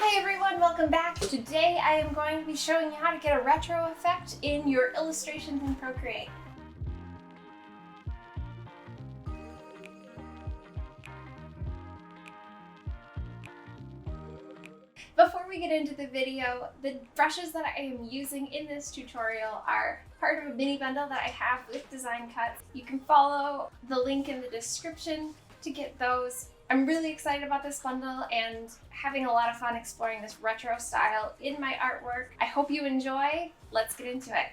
Hi everyone, welcome back. Today I am going to be showing you how to get a retro effect in your illustrations in Procreate. Before we get into the video, the brushes that I am using in this tutorial are part of a mini bundle that I have with design cuts. You can follow the link in the description to get those. I'm really excited about this bundle and having a lot of fun exploring this retro style in my artwork. I hope you enjoy. Let's get into it.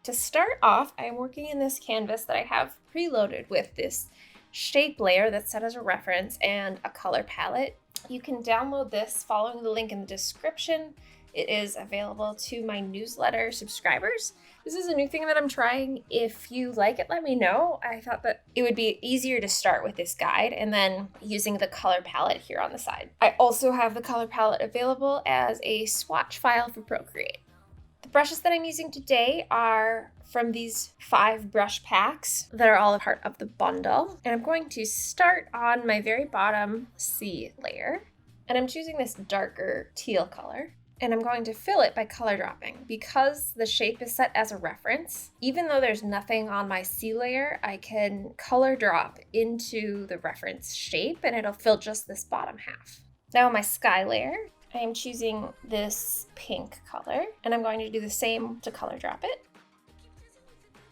To start off, I am working in this canvas that I have preloaded with this shape layer that's set as a reference and a color palette. You can download this following the link in the description. It is available to my newsletter subscribers. This is a new thing that I'm trying. If you like it, let me know. I thought that it would be easier to start with this guide and then using the color palette here on the side. I also have the color palette available as a swatch file for Procreate. The brushes that I'm using today are from these 5 brush packs that are all a part of the bundle. And I'm going to start on my very bottom C layer. And I'm choosing this darker teal color. And I'm going to fill it by color dropping. Because the shape is set as a reference, even though there's nothing on my C layer, I can color drop into the reference shape and it'll fill just this bottom half. Now on my sky layer, I am choosing this pink color and I'm going to do the same to color drop it.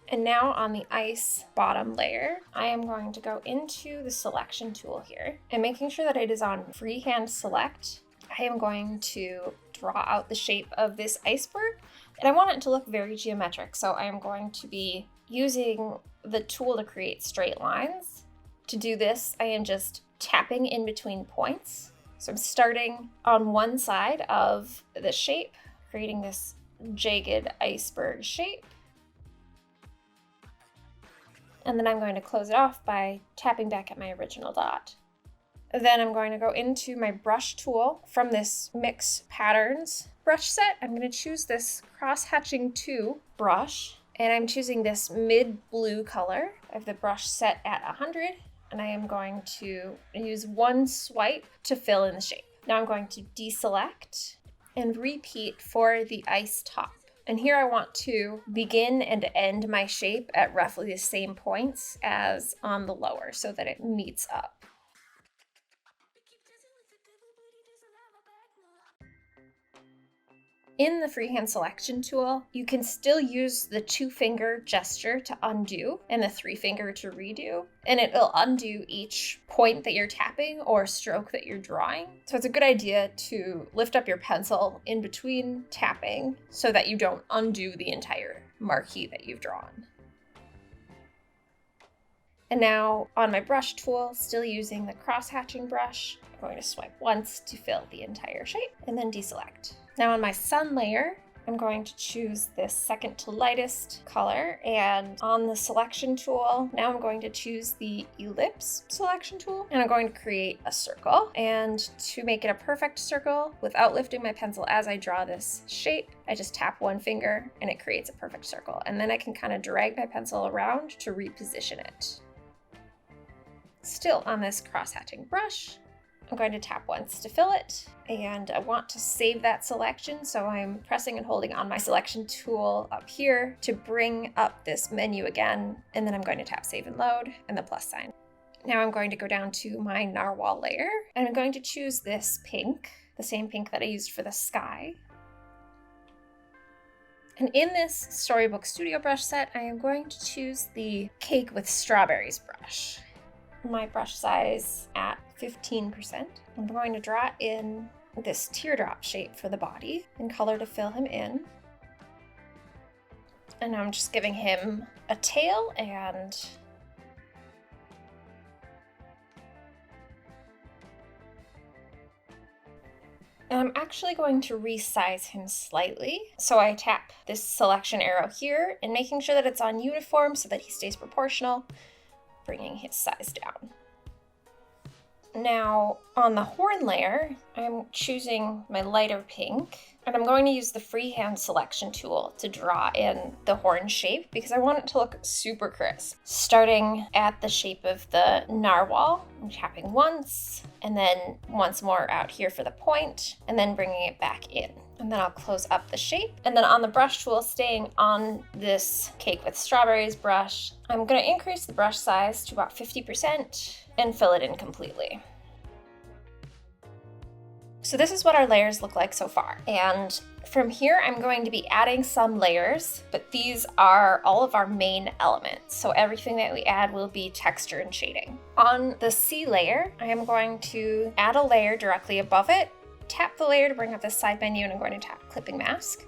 And now on the ice bottom layer, I am going to go into the selection tool here and making sure that it is on freehand select. I am going to draw out the shape of this iceberg and I want it to look very geometric. So I am going to be using the tool to create straight lines. To do this, I am just tapping in between points. So I'm starting on one side of the shape, creating this jagged iceberg shape. And then I'm going to close it off by tapping back at my original dot. Then I'm going to go into my brush tool from this Mix Patterns brush set. I'm going to choose this Cross-Hatching 2 brush, and I'm choosing this mid blue color. I have the brush set at 100, and I am going to use one swipe to fill in the shape. Now I'm going to deselect and repeat for the ice top. And here I want to begin and end my shape at roughly the same points as on the lower so that it meets up. In the freehand selection tool, you can still use the 2-finger gesture to undo and the 3-finger to redo, and it'll undo each point that you're tapping or stroke that you're drawing. So it's a good idea to lift up your pencil in between tapping so that you don't undo the entire marquee that you've drawn. And now on my brush tool, still using the cross-hatching brush, I'm going to swipe once to fill the entire shape and then deselect. Now on my sun layer, I'm going to choose this second to lightest color, and on the selection tool, now I'm going to choose the ellipse selection tool and I'm going to create a circle. And to make it a perfect circle without lifting my pencil as I draw this shape, I just tap one finger and it creates a perfect circle. And then I can kind of drag my pencil around to reposition it. Still on this cross-hatching brush, I'm going to tap once to fill it, and I want to save that selection, so I'm pressing and holding on my selection tool up here to bring up this menu again, and then I'm going to tap save and load and the plus sign. Now I'm going to go down to my narwhal layer, and I'm going to choose this pink, the same pink that I used for the sky. And in this Storybook Studio brush set, I am going to choose the Cake with Strawberries brush. My brush size at 15%. I'm going to draw in this teardrop shape for the body and color to fill him in. And I'm just giving him a tail and I'm actually going to resize him slightly. So I tap this selection arrow here and making sure that it's on uniform so that he stays proportional, bringing his size down. Now on the horn layer, I'm choosing my lighter pink, and I'm going to use the freehand selection tool to draw in the horn shape because I want it to look super crisp. Starting at the shape of the narwhal, I'm tapping once, and then once more out here for the point, and then bringing it back in. And then I'll close up the shape. And then on the brush tool, staying on this cake with strawberries brush, I'm going to increase the brush size to about 50% and fill it in completely. So this is what our layers look like so far. And from here, I'm going to be adding some layers, but these are all of our main elements. So everything that we add will be texture and shading. On the C layer, I am going to add a layer directly above it, tap the layer to bring up this side menu, and I'm going to tap clipping mask.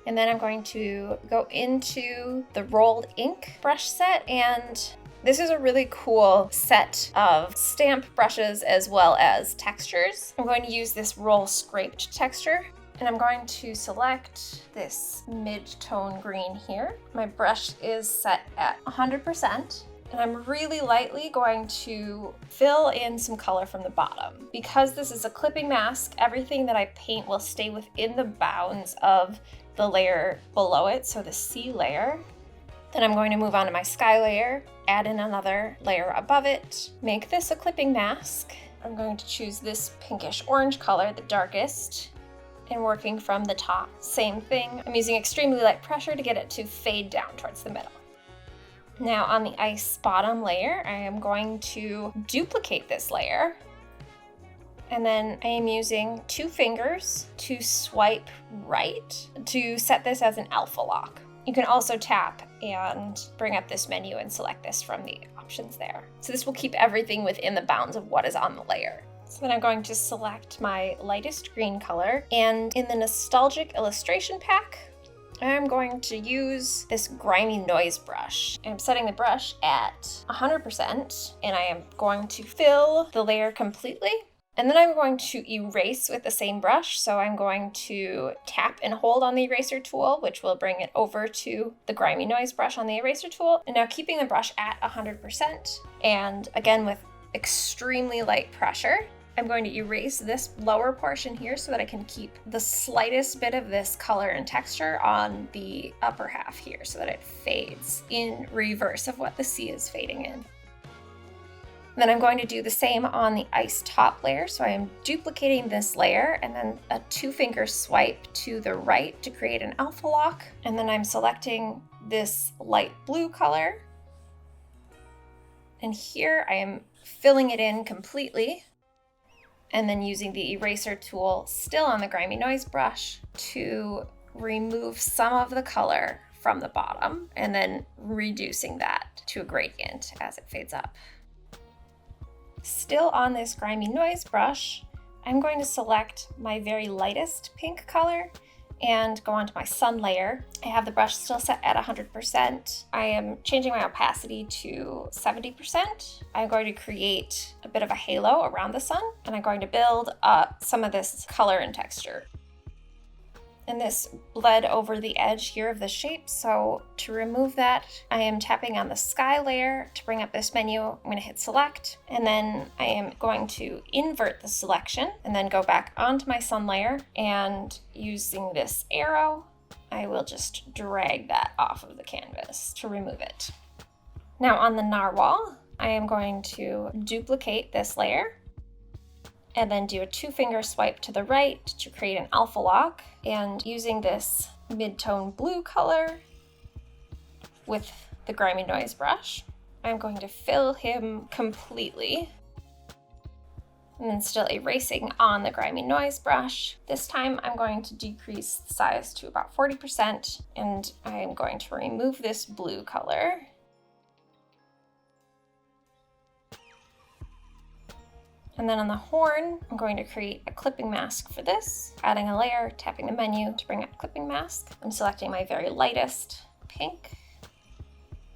And then I'm going to go into the rolled ink brush set, and this is a really cool set of stamp brushes as well as textures. I'm going to use this roll scraped texture, and I'm going to select this mid-tone green here. My brush is set at 100%. And I'm really lightly going to fill in some color from the bottom. Because this is a clipping mask, everything that I paint will stay within the bounds of the layer below it, so the C layer. Then I'm going to move on to my sky layer, add in another layer above it, make this a clipping mask. I'm going to choose this pinkish orange color, the darkest, and working from the top. Same thing, I'm using extremely light pressure to get it to fade down towards the middle. Now on the ice bottom layer, I am going to duplicate this layer. And then I am using 2 fingers to swipe right to set this as an alpha lock. You can also tap and bring up this menu and select this from the options there. So this will keep everything within the bounds of what is on the layer. So then I'm going to select my lightest green color, and in the nostalgic illustration pack, I'm going to use this grimy noise brush. I'm setting the brush at 100%, and I am going to fill the layer completely. And then I'm going to erase with the same brush. So I'm going to tap and hold on the eraser tool, which will bring it over to the grimy noise brush on the eraser tool. And now keeping the brush at 100%, and again with extremely light pressure, I'm going to erase this lower portion here so that I can keep the slightest bit of this color and texture on the upper half here so that it fades in reverse of what the C is fading in. Then I'm going to do the same on the ice top layer. So I am duplicating this layer and then a 2-finger swipe to the right to create an alpha lock. And then I'm selecting this light blue color. And here I am filling it in completely. And then using the eraser tool still on the grimy noise brush to remove some of the color from the bottom and then reducing that to a gradient as it fades up. Still on this grimy noise brush, I'm going to select my very lightest pink color and go onto my sun layer. I have the brush still set at 100%. I am changing my opacity to 70%. I'm going to create a bit of a halo around the sun, and I'm going to build up some of this color and texture. And this bled over the edge here of the shape, so to remove that, I am tapping on the sky layer to bring up this menu. I'm going to hit select, and then I am going to invert the selection and then go back onto my sun layer, and using this arrow, I will just drag that off of the canvas to remove it. Now on the narwhal, I am going to duplicate this layer and then do a 2-finger swipe to the right to create an alpha lock. And using this mid-tone blue color with the grimy noise brush, I'm going to fill him completely. And then still erasing on the grimy noise brush. This time I'm going to decrease the size to about 40%, and I am going to remove this blue color. And then on the horn, I'm going to create a clipping mask for this, adding a layer, tapping the menu to bring up clipping mask. I'm selecting my very lightest pink.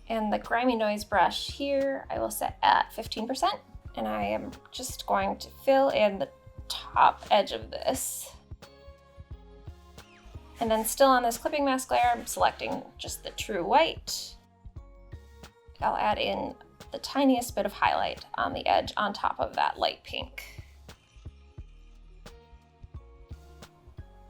And the grimy noise brush here, I will set at 15%. And I am just going to fill in the top edge of this. And then still on this clipping mask layer, I'm selecting just the true white. I'll add in the tiniest bit of highlight on the edge on top of that light pink.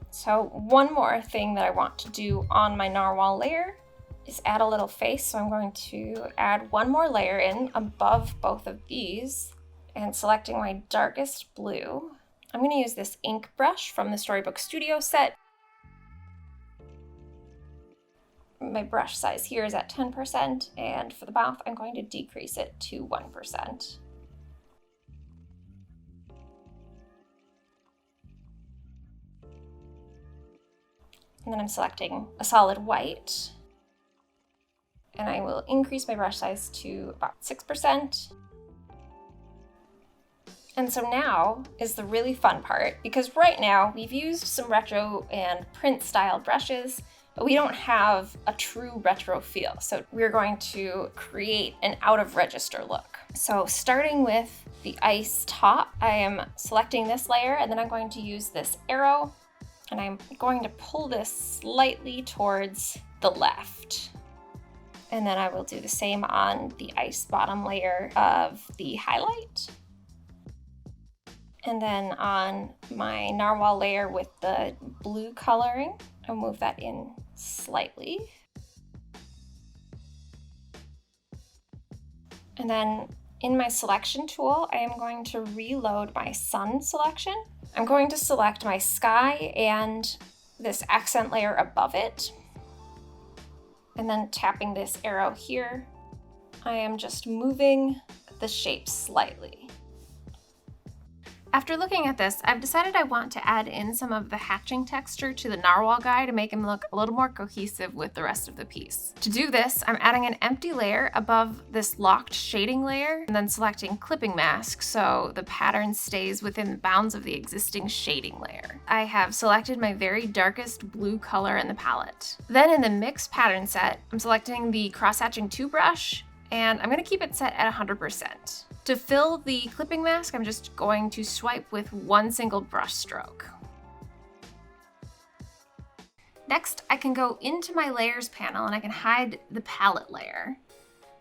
So one more thing that I want to do on my narwhal layer is add a little face. So I'm going to add one more layer in above both of these, and selecting my darkest blue. I'm going to use this ink brush from the Storybook Studio set. My brush size here is at 10%, and for the mouth, I'm going to decrease it to 1%. And then I'm selecting a solid white, and I will increase my brush size to about 6%. And so now is the really fun part, because right now we've used some retro and print style brushes, but we don't have a true retro feel. So we're going to create an out of register look. So starting with the ice top, I am selecting this layer, and then I'm going to use this arrow, and I'm going to pull this slightly towards the left. And then I will do the same on the ice bottom layer of the highlight. And then on my narwhal layer with the blue coloring, I'll move that in slightly. And then in my selection tool, I am going to reload my sun selection. I'm going to select my sky and this accent layer above it. And then tapping this arrow here, I am just moving the shape slightly. After looking at this, I've decided I want to add in some of the hatching texture to the narwhal guy to make him look a little more cohesive with the rest of the piece. To do this, I'm adding an empty layer above this locked shading layer, and then selecting clipping mask so the pattern stays within the bounds of the existing shading layer. I have selected my very darkest blue color in the palette. Then in the mix pattern set, I'm selecting the cross-hatching 2 brush, and I'm going to keep it set at 100%. To fill the clipping mask, I'm just going to swipe with one single brush stroke. Next, I can go into my layers panel and I can hide the palette layer.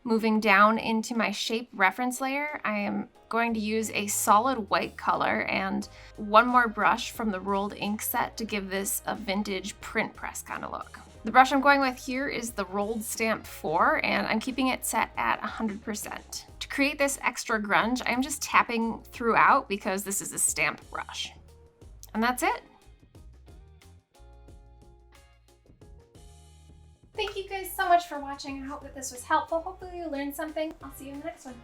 Moving down into my shape reference layer, I am going to use a solid white color and one more brush from the rolled ink set to give this a vintage print press kind of look. The brush I'm going with here is the Rolled Stamp 4, and I'm keeping it set at 100%. To create this extra grunge, I'm just tapping throughout because this is a stamp brush. And that's it. Thank you guys so much for watching. I hope that this was helpful. Hopefully you learned something. I'll see you in the next one.